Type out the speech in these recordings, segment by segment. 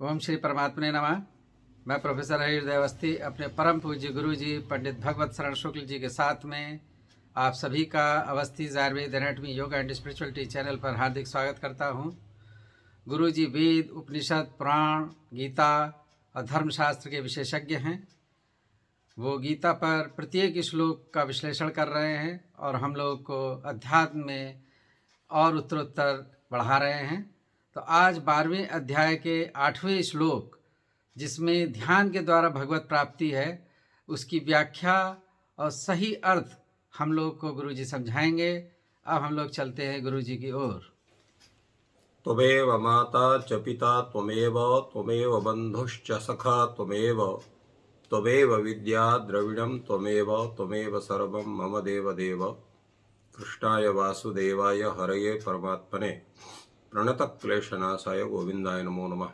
ओम श्री परमात्मने नमः। मैं प्रोफेसर हरीश अवस्थी अपने परम पूज्य गुरु जी पंडित भगवत शरण शुक्ल जी के साथ में आप सभी का Awasthi Ayurveda anatomy yoga and spirituality channel पर हार्दिक स्वागत करता हूं। गुरु जी वेद, उपनिषद, पुराण, गीता और धर्मशास्त्र के विशेषज्ञ हैं। वो गीता पर प्रत्येक श्लोक का विश्लेषण कर रहे हैं और हम लोग को अध्यात्म में और उत्तरोत्तर बढ़ा रहे हैं। तो आज 12वें अध्याय के 8वें श्लोक, जिसमें ध्यान के द्वारा भगवत प्राप्ति है, उसकी व्याख्या और सही अर्थ हम लोग को गुरु जी समझाएंगे। अब हम लोग चलते हैं गुरु जी की ओर। त्वमेव माता च पिता त्वमेव बन्धुश्च सखा त्वमेव विद्या द्रविणं त्वमेव सर्वं मम देवदेव। कृष्णाय वासुदेवाय हरये परमात्मने प्रणतक्लेशनाशाय गोविंदाय नमो नमः।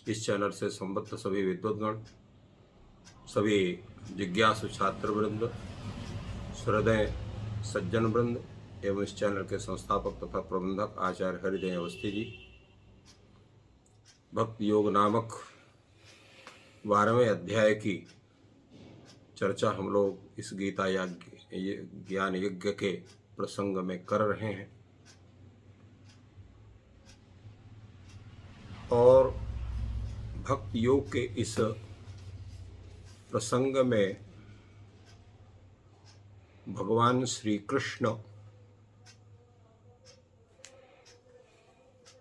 इस चैनल से संबद्ध सभी विद्वद्गण, सभी जिज्ञासु छात्र वृंद, हृदय सज्जन वृंद एवं इस चैनल के संस्थापक तथा प्रबंधक आचार्य हरिदेव अवस्थी जी, भक्ति योग नामक 12वें अध्याय की चर्चा हम लोग इस गीता ज्ञान यज्ञ के प्रसंग में कर रहे हैं। और भक्ति योग के इस प्रसंग में भगवान श्री कृष्ण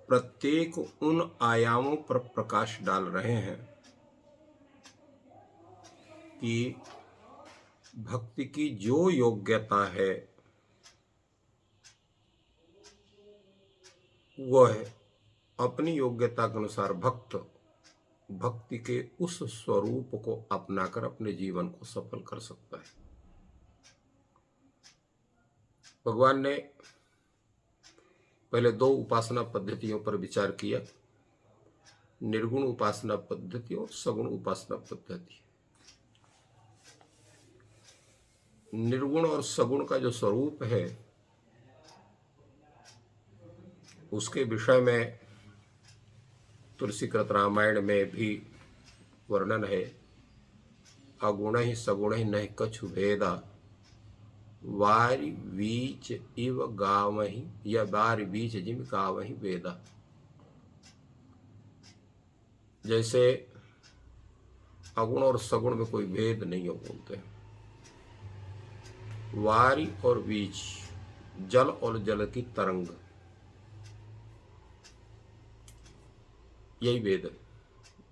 प्रत्येक उन आयामों पर प्रकाश डाल रहे हैं कि भक्ति की जो योग्यता है वह अपनी योग्यता के अनुसार भक्ति के उस स्वरूप को अपनाकर अपने जीवन को सफल कर सकता है। भगवान ने पहले 2 उपासना पद्धतियों पर विचार किया, निर्गुण उपासना पद्धति और सगुण उपासना पद्धति। निर्गुण और सगुण का जो स्वरूप है उसके विषय में तुलसीकृत रामायण में भी वर्णन है। अगुण ही सगुण ही नहीं कछु भेदा, वारि बीच इव गावहि या वारि बीच जिम गावहि वेदा। जैसे अगुण और सगुण में कोई भेद नहीं हो बोलते। वारि और बीज, जल और जल की तरंग, यही वेद है।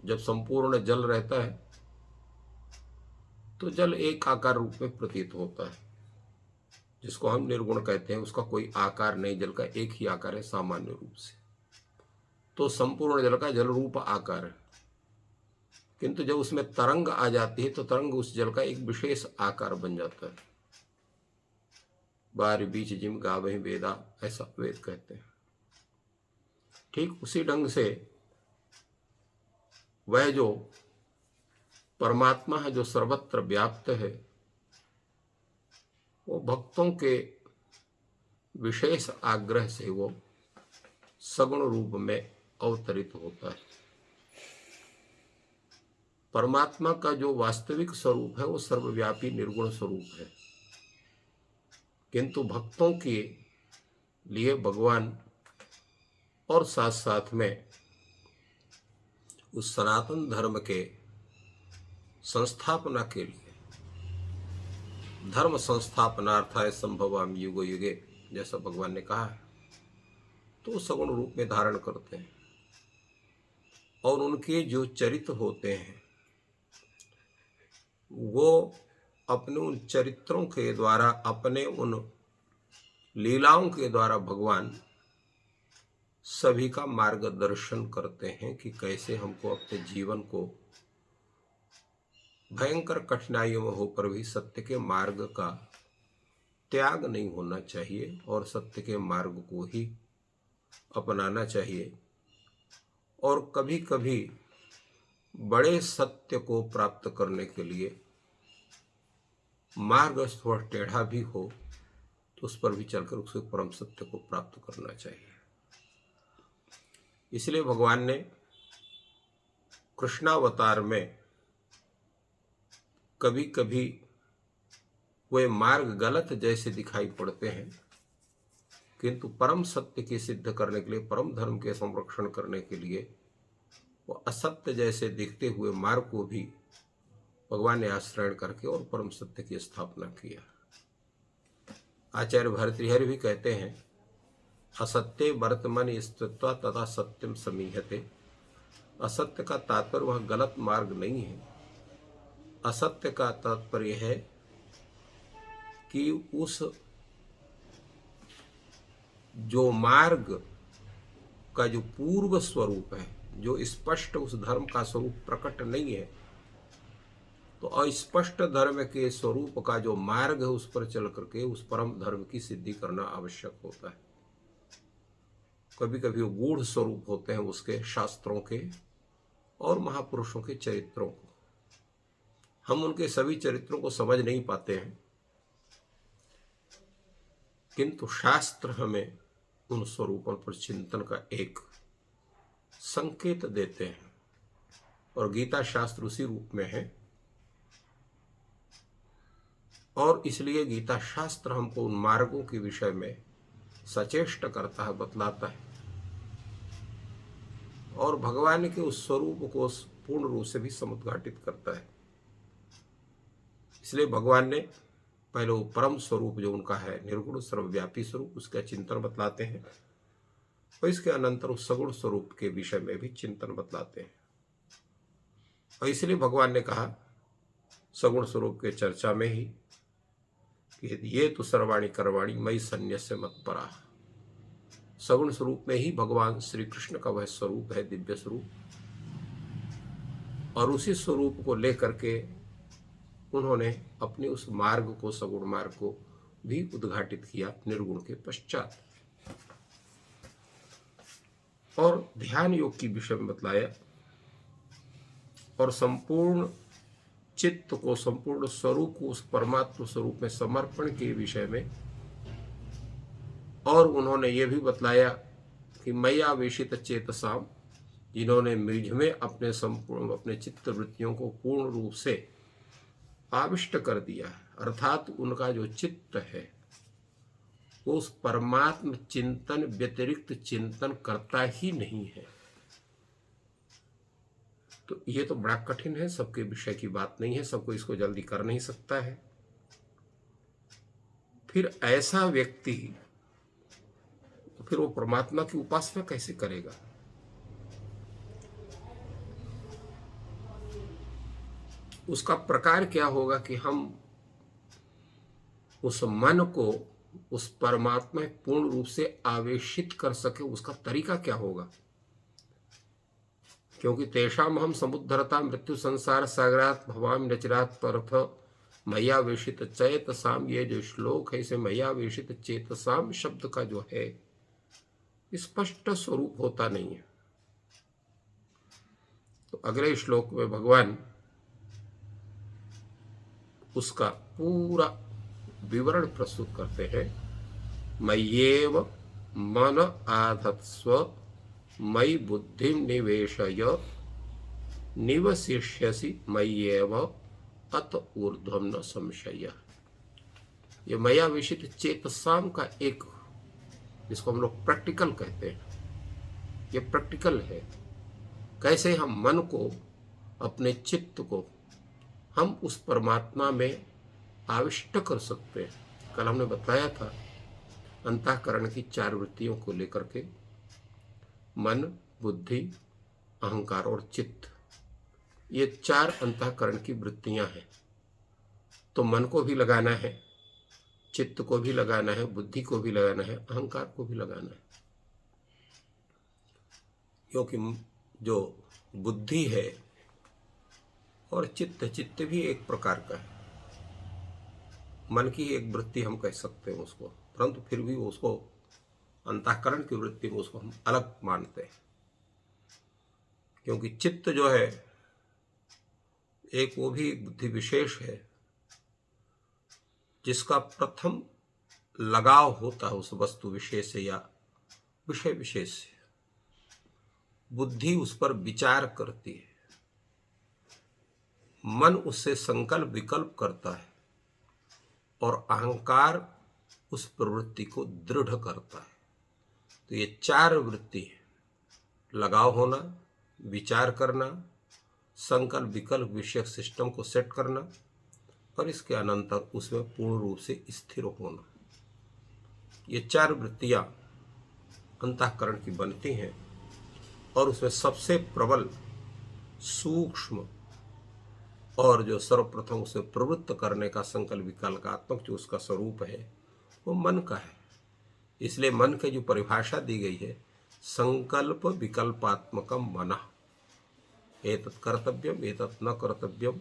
जब संपूर्ण जल रहता है तो जल एक आकार रूप में प्रतीत होता है, जिसको हम निर्गुण कहते हैं। उसका कोई आकार नहीं, जल का एक ही आकार है सामान्य रूप से। तो संपूर्ण जल का जल रूप आकार है, किंतु जब उसमें तरंग आ जाती है तो तरंग उस जल का एक विशेष आकार बन जाता है। बार बीच जिम गावहि वेदा, ऐसा वेद कहते हैं। ठीक उसी ढंग से वह जो परमात्मा है, जो सर्वत्र व्याप्त है, वो भक्तों के विशेष आग्रह से वो सगुण रूप में अवतरित होता है। परमात्मा का जो वास्तविक स्वरूप है वो सर्वव्यापी निर्गुण स्वरूप है, किंतु भक्तों के लिए भगवान और साथ साथ में उस सनातन धर्म के संस्थापना के लिए, धर्म संस्थापनार्थाय संभवामि युगे युगे, जैसा भगवान ने कहा है, तो सगुण रूप में धारण करते हैं। और उनके जो चरित्र होते हैं वो अपने उन चरित्रों के द्वारा, अपने उन लीलाओं के द्वारा भगवान सभी का मार्गदर्शन करते हैं कि कैसे हमको अपने जीवन को भयंकर कठिनाइयों में होकर भी सत्य के मार्ग का त्याग नहीं होना चाहिए और सत्य के मार्ग को ही अपनाना चाहिए। और कभी कभी बड़े सत्य को प्राप्त करने के लिए मार्ग थोड़ा टेढ़ा भी हो तो उस पर भी चलकर उसके परम सत्य को प्राप्त करना चाहिए। इसलिए भगवान ने कृष्णावतार में कभी कभी वे मार्ग गलत जैसे दिखाई पड़ते हैं, किंतु परम सत्य की सिद्ध करने के लिए, परम धर्म के संरक्षण करने के लिए वो असत्य जैसे दिखते हुए मार्ग को भी भगवान ने आश्रय करके और परम सत्य की स्थापना किया। आचार्य भर्तृहरि भी कहते हैं, असत्य वर्तमान स्थित्वा तथा सत्यम समीहते। असत्य का तात्पर्य वह गलत मार्ग नहीं है। असत्य का तात्पर्य है कि उस जो मार्ग का जो पूर्व स्वरूप है, जो स्पष्ट उस धर्म का स्वरूप प्रकट नहीं है, तो अस्पष्ट धर्म के स्वरूप का जो मार्ग है उस पर चल करके उस परम धर्म की सिद्धि करना आवश्यक होता है। कभी कभी वो गूढ़ स्वरूप होते हैं उसके, शास्त्रों के और महापुरुषों के चरित्रों को हम उनके सभी चरित्रों को समझ नहीं पाते हैं, किंतु शास्त्र हमें उन स्वरूपों पर चिंतन का एक संकेत देते हैं, और गीता शास्त्र उसी रूप में है। और इसलिए गीता शास्त्र हमको उन मार्गों के विषय में सचेष्ट करता है, बतलाता है, और भगवान के उस स्वरूप को पूर्ण रूप से भी समुद्घाटित करता है। इसलिए भगवान ने पहले वो परम स्वरूप जो उनका है, निर्गुण सर्वव्यापी स्वरूप, उसका चिंतन बतलाते हैं, और इसके अनंतर उस सगुण स्वरूप के विषय में भी चिंतन बतलाते हैं। और इसलिए भगवान ने कहा सगुण स्वरूप के चर्चा में ही कि ये तो सर्वाणी कर्वाणी मई सन्न्यस्य मत्परा। सगुण स्वरूप में ही भगवान श्री कृष्ण का वह स्वरूप है, दिव्य स्वरूप, और उसी स्वरूप को लेकर के उन्होंने अपने उस मार्ग को, सगुण मार्ग को भी उद्घाटित किया निर्गुण के पश्चात, और ध्यान योग की विषय में बतलाया, और संपूर्ण चित्त को, संपूर्ण स्वरूप को उस परमात्म स्वरूप में समर्पण के विषय में, और उन्होंने ये भी बतलाया कि मैया वेशित चेतसाम, जिन्होंने मुझ में अपने चित्त वृत्तियों को पूर्ण रूप से आविष्ट कर दिया, अर्थात उनका जो चित्त है वो उस परमात्म चिंतन व्यतिरिक्त चिंतन करता ही नहीं है। तो ये तो बड़ा कठिन है, सबके विषय की बात नहीं है, सबको इसको जल्दी कर नहीं सकता है। फिर ऐसा व्यक्ति फिर वो परमात्मा की उपासना कैसे करेगा? उसका प्रकार क्या होगा कि हम उस मन को उस परमात्मा पूर्ण रूप से आवेशित कर सके, उसका तरीका क्या होगा? क्योंकि तेषाम हम समुद्धरता मृत्यु संसार सागरात भवाम नचिरात परथ मैयावेशित चेतसाम, ये जो श्लोक है इसे मैयावेशित चेतसाम शब्द का जो है स्पष्ट स्वरूप होता नहीं है। तो अगले श्लोक में भगवान उसका पूरा विवरण प्रस्तुत करते हैं। मय्येव मन आधत्स्व मयि बुद्धि निवेशय निवसिष्यसि मय्येव अत ऊर्ध्वं न संशय। ये मयावेशित चेतसाम का एक, जिसको हम लोग प्रैक्टिकल कहते हैं, ये प्रैक्टिकल है। कैसे हम मन को, अपने चित्त को हम उस परमात्मा में आविष्ट कर सकते हैं। कल हमने बताया था अंतःकरण की 4 वृत्तियों को लेकर के, मन, बुद्धि, अहंकार और चित्त, ये 4 अंतःकरण की वृत्तियां हैं। तो मन को भी लगाना है, चित्त को भी लगाना है, बुद्धि को भी लगाना है, अहंकार को भी लगाना है। क्योंकि जो बुद्धि है और चित्त भी एक प्रकार का है, मन की एक वृत्ति हम कह सकते हैं उसको, परंतु फिर भी उसको अंतःकरण की वृत्ति में उसको हम अलग मानते हैं। क्योंकि चित्त जो है एक वो भी बुद्धि विशेष है जिसका प्रथम लगाव होता है उस वस्तु विशेष से या विषय विशेष से। बुद्धि उस पर विचार करती है, मन उससे संकल्प विकल्प करता है और अहंकार उस प्रवृत्ति को दृढ़ करता है। तो ये 4 वृत्ति है, लगाव होना, विचार करना, संकल्प विकल्प विषयक सिस्टम को सेट करना और इसके अनंतर उसमें पूर्ण रूप से स्थिर होना। ये 4 वृत्तियां अंतःकरण की बनती हैं और उसमें सबसे प्रबल, सूक्ष्म और जो सर्वप्रथम उसे प्रवृत्त करने का संकल्प विकल्पात्मक जो उसका स्वरूप है वो मन का है। इसलिए मन की जो परिभाषा दी गई है, संकल्प विकल्पात्मकम मनः, एतत् कर्तव्यम एतत् न कर्तव्यम,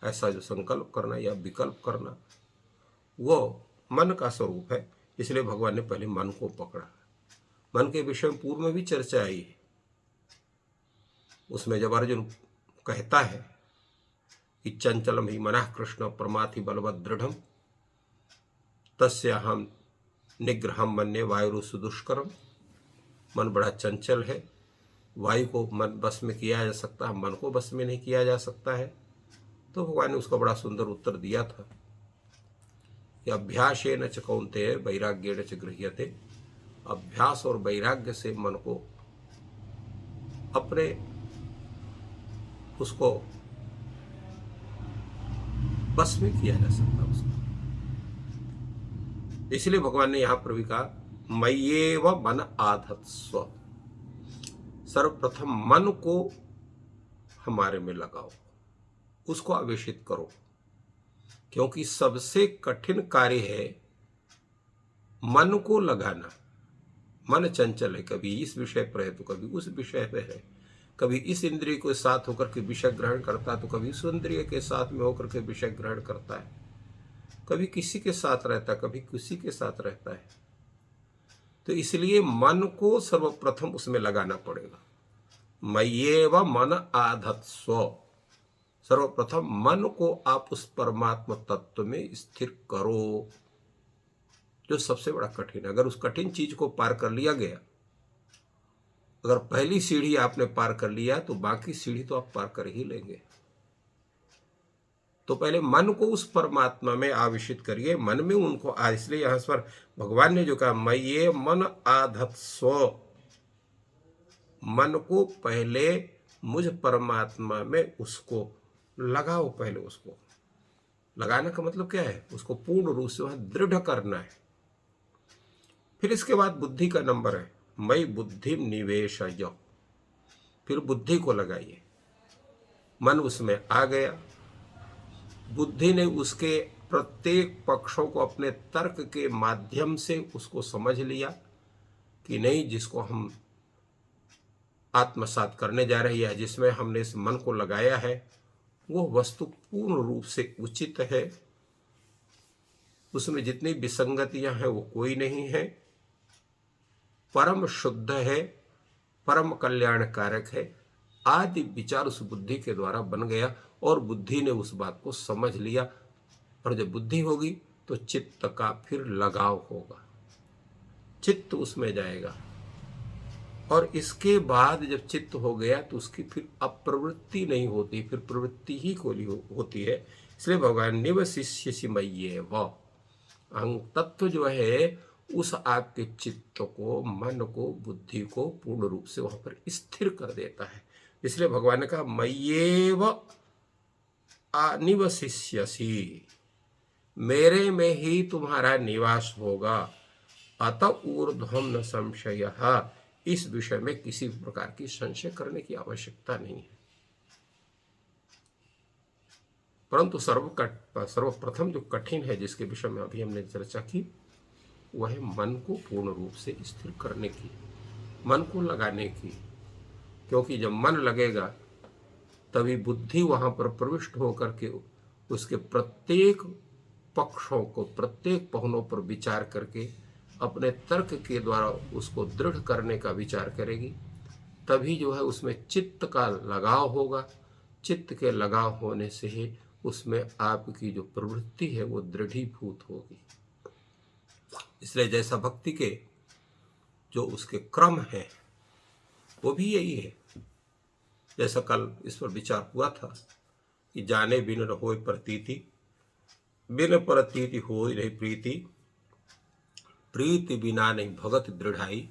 ऐसा जो संकल्प करना या विकल्प करना वो मन का स्वरूप है। इसलिए भगवान ने पहले मन को पकड़ा। मन के विषय में पूर्व में भी चर्चा आई है। उसमें जब अर्जुन कहता है कि चंचलम ही मनः कृष्ण प्रमाथि बलवत् दृढ़म तस्याहम निग्रहम मन्ये वायु सुदुष्करम, मन बड़ा चंचल है, वायु को मन बस में किया जा सकता है, मन को बस में नहीं किया जा सकता है। तो भगवान ने उसका बड़ा सुंदर उत्तर दिया था कि अभ्यासेन च कौन्तेय वैराग्येण च गृह्यते, अभ्यास और वैराग्य से मन को अपने उसको बस में किया जा सकता है उसको। इसलिए भगवान ने यहां पर भी कहा मय्येव मन आधत्स्व, सर्वप्रथम मन को हमारे में लगाओ, उसको आवेशित करो, क्योंकि सबसे कठिन कार्य है मन को लगाना। मन चंचल है, कभी इस विषय पर है तो कभी उस विषय पर है, कभी इस इंद्रिय के साथ होकर के विषय ग्रहण करता है तो कभी उस इंद्रिय के साथ में होकर के विषय ग्रहण करता है, कभी किसी के साथ रहता है कभी किसी के साथ रहता है। तो इसलिए मन को सर्वप्रथम उसमें लगाना पड़ेगा। मय्येव मन आधत्स्व, सर्वप्रथम मन को आप उस परमात्मा तत्व में स्थिर करो, जो सबसे बड़ा कठिन है। अगर उस कठिन चीज को पार कर लिया गया, अगर पहली सीढ़ी आपने पार कर लिया तो बाकी सीढ़ी तो आप पार कर ही लेंगे। तो पहले मन को उस परमात्मा में आवेशित करिए, मन में उनको इसलिए यहां पर भगवान ने जो कहा मय्ये मन आधत्स्व, मन को पहले मुझ परमात्मा में उसको लगाओ। पहले उसको लगाने का मतलब क्या है, उसको पूर्ण रूप से वहां दृढ़ करना है। फिर इसके बाद बुद्धि का नंबर है, मयि बुद्धि निवेशय, फिर बुद्धि को लगाइए। मन उसमें आ गया, बुद्धि ने उसके प्रत्येक पक्षों को अपने तर्क के माध्यम से उसको समझ लिया कि नहीं, जिसको हम आत्मसात करने जा रहे हैं, जिसमें हमने इस मन को लगाया है, वो वस्तु पूर्ण रूप से उचित है, उसमें जितनी विसंगतियां हैं वो कोई नहीं है, परम शुद्ध है, परम कल्याणकारक है आदि विचार उस बुद्धि के द्वारा बन गया और बुद्धि ने उस बात को समझ लिया। और जब बुद्धि होगी तो चित्त का फिर लगाव होगा, चित्त उसमें जाएगा और इसके बाद जब चित्त हो गया तो उसकी फिर अप्रवृत्ति नहीं होती, फिर प्रवृत्ति ही होती है। इसलिए भगवान निवशिष्यसि मय्येव, अहं तत्व जो है उस आपके चित्त को, मन को, बुद्धि को पूर्ण रूप से वहां पर स्थिर कर देता है। इसलिए भगवान ने कहा मय्येव निवशिष्यसि, मेरे में ही तुम्हारा निवास होगा, अतः ऊर्ध्वं न संशयः, इस विषय में किसी प्रकार की संशय करने की आवश्यकता नहीं है। परंतु सर्वप्रथम जो कठिन है, जिसके विषय में अभी हमने चर्चा की, वह है मन को पूर्ण रूप से स्थिर करने की, मन को लगाने की। क्योंकि जब मन लगेगा तभी बुद्धि वहां पर प्रविष्ट होकर के उसके प्रत्येक पक्षों को, प्रत्येक पहलुओं पर विचार करके अपने तर्क के द्वारा उसको दृढ़ करने का विचार करेगी। तभी जो है उसमें चित्त का लगाव होगा, चित्त के लगाव होने से ही उसमें आपकी जो प्रवृत्ति है वो दृढ़ीभूत होगी। इसलिए जैसा भक्ति के जो उसके क्रम है वो भी यही है। जैसा कल इस पर विचार हुआ था कि जाने बिन न होय प्रतीति, बिन प्रतीति होय नहीं प्रीति, प्रीति बिना नहीं भगत दृढ़ाई,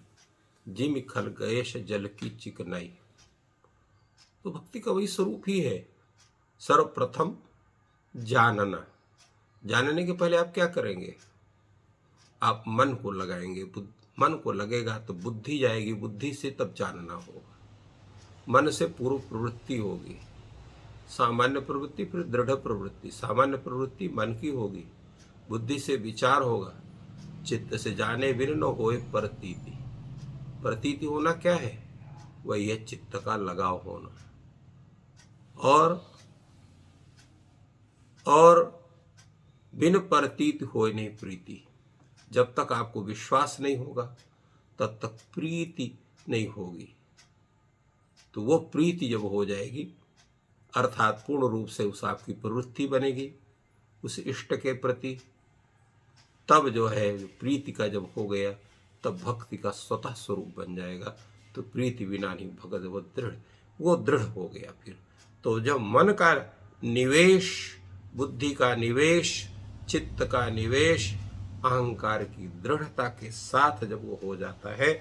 जिम खल गएश जल की चिकनाई। तो भक्ति का वही स्वरूप ही है। सर्वप्रथम जानना, जानने के पहले आप क्या करेंगे? आप मन को लगाएंगे, मन को लगेगा तो बुद्धि जाएगी, बुद्धि से तब जानना होगा। मन से पूर्व प्रवृत्ति होगी, सामान्य प्रवृत्ति, फिर दृढ़ प्रवृत्ति। सामान्य प्रवृत्ति मन की होगी, बुद्धि से विचार होगा, चित्त से जाने बिन न होए प्रतीति। प्रतीति होना क्या है? वही है चित्त का लगाव होना। और बिन प्रतीति होए नहीं प्रीति। जब तक आपको विश्वास नहीं होगा तब तक प्रीति नहीं होगी। तो वो प्रीति जब हो जाएगी, अर्थात पूर्ण रूप से उस आपकी प्रवृत्ति बनेगी उस इष्ट के प्रति, तब जो है प्रीति का जब हो गया तब भक्ति का स्वतः स्वरूप बन जाएगा। तो प्रीति बिना नहीं भगत वो दृढ़ हो गया। फिर तो जब मन का निवेश, बुद्धि का निवेश, चित्त का निवेश अहंकार की दृढ़ता के साथ जब वो हो जाता है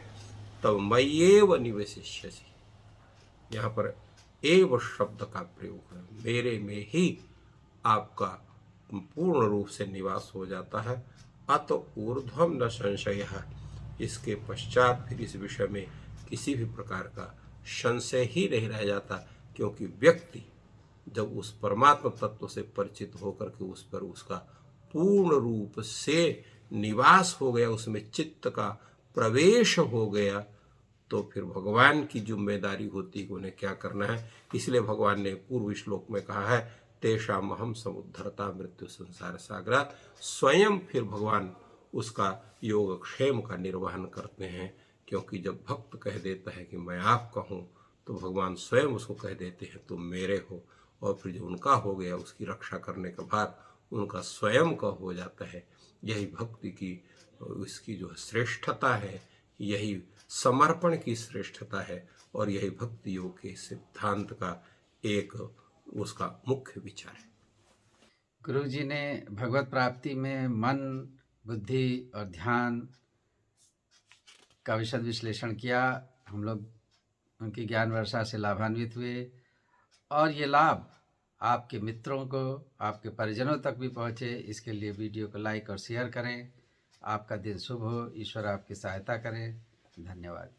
तब मय्येव निवसिष्यसि। यहाँ पर एव शब्द का प्रयोग है, मेरे में ही आपका पूर्ण रूप से निवास हो जाता है। अत ऊर्ध्वम न संशय। इसके पश्चात फिर इस विषय में किसी भी प्रकार का संशय ही नहीं रह जाता, क्योंकि व्यक्ति जब उस परमात्मा तत्व से परिचित होकर के उस पर उसका पूर्ण रूप से निवास हो गया, उसमें चित्त का प्रवेश हो गया, तो फिर भगवान की जिम्मेदारी होती है कि उन्हें क्या करना है। इसलिए भगवान ने पूर्व श्लोक में कहा है, तेषाम अहम समुद्धरता मृत्यु संसार सागरात। स्वयं फिर भगवान उसका योगक्षेम का निर्वहन करते हैं, क्योंकि जब भक्त कह देता है कि मैं आपका हूँ तो भगवान स्वयं उसको कह देते हैं तुम मेरे हो। और फिर जो उनका हो गया उसकी रक्षा करने का भार उनका स्वयं का हो जाता है। यही भक्ति की इसकी जो श्रेष्ठता है, यही समर्पण की श्रेष्ठता है, और यही भक्ति योग के सिद्धांत का एक उसका मुख्य विचार है। गुरु जी ने भगवत प्राप्ति में मन, बुद्धि और ध्यान का विशद विश्लेषण किया। हम लोग उनकी ज्ञान वर्षा से लाभान्वित हुए, और ये लाभ आपके मित्रों को, आपके परिजनों तक भी पहुँचे। इसके लिए वीडियो को लाइक और शेयर करें। आपका दिन शुभ हो, ईश्वर आपकी सहायता करें। धन्यवाद।